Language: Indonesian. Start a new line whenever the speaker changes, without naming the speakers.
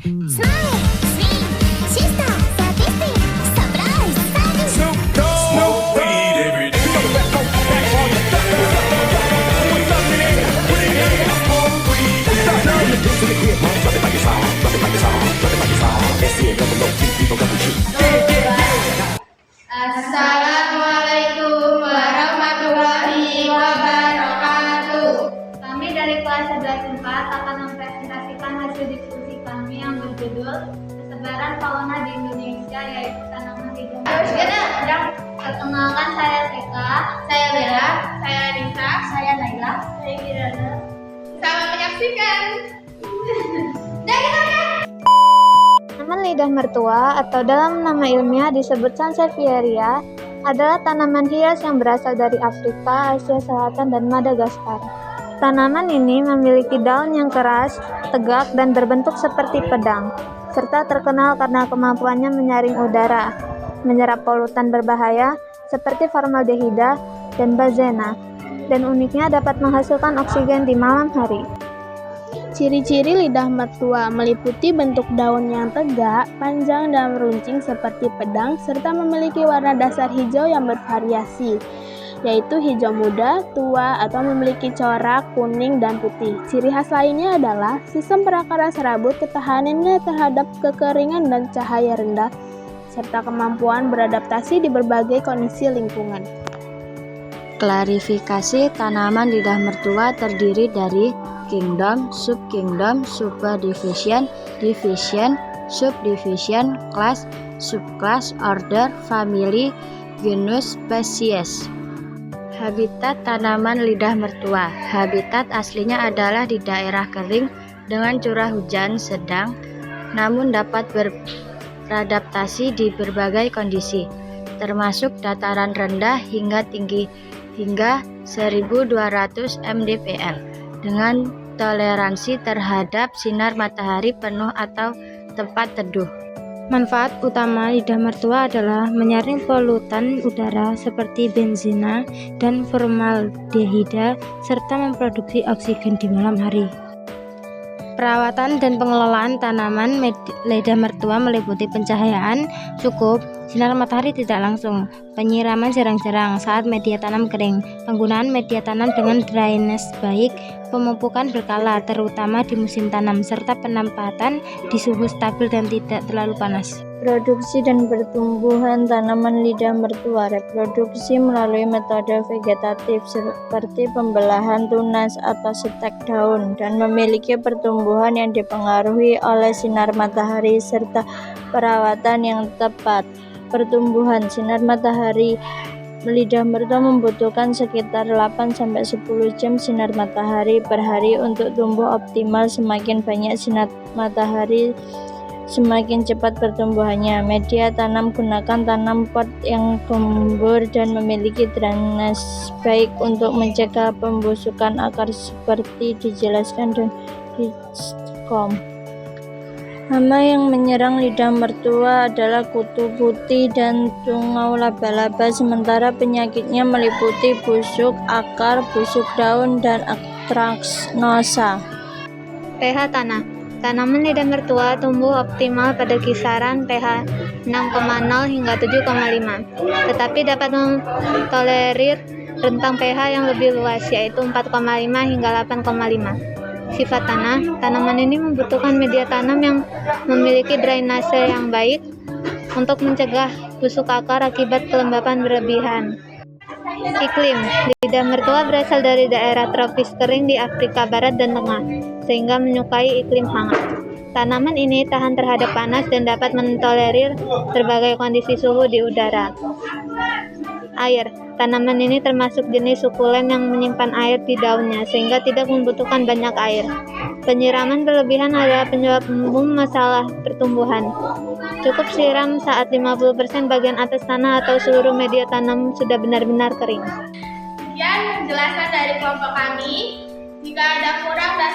Smile, swing, sister, statistic, surprise, savage.
Smoke weed every day.
Assalamualaikum warahmatullahi wabarakatuh. Kami dari kelas 11 4 akan mempresentasikan hasil diskusi kami yang berjudul Persebaran Fauna di Indonesia, yaitu tanaman hidup. Perkenalkan, saya Seka, saya Bella, saya Risa, saya Naila, saya Kirana. Selamat menyaksikan.
Tanaman lidah mertua atau dalam nama ilmiah disebut Sansevieria adalah tanaman hias yang berasal dari Afrika, Asia Selatan, dan Madagaskar. Tanaman ini memiliki daun yang keras, tegak, dan berbentuk seperti pedang, serta terkenal karena kemampuannya menyaring udara, menyerap polutan berbahaya seperti formaldehida dan bazena, dan uniknya dapat menghasilkan oksigen di malam hari.
Ciri-ciri lidah mertua meliputi bentuk daun yang tegak, panjang dan meruncing seperti pedang, serta memiliki warna dasar hijau yang bervariasi, yaitu hijau muda, tua, atau memiliki corak kuning dan putih. Ciri khas lainnya adalah sistem perakaran serabut, ketahanannya terhadap kekeringan dan cahaya rendah, serta kemampuan beradaptasi di berbagai kondisi lingkungan.
Klarifikasi tanaman lidah mertua terdiri dari kingdom, subkingdom, superdivision, division, subdivision, class, subclass, order, family, genus, spesies. Habitat tanaman lidah mertua. Habitat aslinya adalah di daerah kering dengan curah hujan sedang, namun dapat beradaptasi di berbagai kondisi, termasuk dataran rendah hingga tinggi hingga 1200 mdpl dengan toleransi terhadap sinar matahari penuh atau tempat teduh.
Manfaat utama lidah mertua adalah menyaring polutan udara seperti benzina dan formaldehida serta memproduksi oksigen di malam hari. Perawatan dan pengelolaan tanaman lidah mertua meliputi pencahayaan cukup, sinar matahari tidak langsung, penyiraman jarang-jarang saat media tanam kering, penggunaan media tanam dengan drainase baik, pemupukan berkala terutama di musim tanam, serta penempatan di suhu stabil dan tidak terlalu panas.
Produksi dan pertumbuhan tanaman lidah mertua. Reproduksi melalui metode vegetatif seperti pembelahan tunas atau stek daun dan memiliki pertumbuhan yang dipengaruhi oleh sinar matahari serta perawatan yang tepat. Pertumbuhan sinar matahari. Lidah mertua membutuhkan sekitar 8-10 jam sinar matahari per hari untuk tumbuh optimal. Semakin banyak sinar matahari, semakin cepat pertumbuhannya. Media tanam: gunakan tanam pot yang gembur dan memiliki drainase baik untuk mencegah pembusukan akar seperti dijelaskan dan Rizkom. Hama yang menyerang lidah mertua adalah kutu putih dan tungau laba-laba, sementara penyakitnya meliputi busuk akar, busuk daun, dan antraks nosa.
pH tanah. Tanaman lidah mertua tumbuh optimal pada kisaran pH 6,0 hingga 7,5, tetapi dapat mentolerir rentang pH yang lebih luas, yaitu 4,5 hingga 8,5. Sifat tanah. Tanaman ini membutuhkan media tanam yang memiliki drainase yang baik untuk mencegah busuk akar akibat kelembapan berlebihan. Iklim. Lidah mertua berasal dari daerah tropis kering di Afrika Barat dan Tengah, sehingga menyukai iklim hangat. Tanaman ini tahan terhadap panas dan dapat mentolerir berbagai kondisi suhu di udara. Air. Tanaman ini termasuk jenis sukulen yang menyimpan air di daunnya, sehingga tidak membutuhkan banyak air. Penyiraman berlebihan adalah penyebab umum masalah pertumbuhan. Cukup siram saat 50% bagian atas tanah atau seluruh media tanam sudah benar-benar kering.
Sekian penjelasan dari kelompok kami. Jika ada kurang dan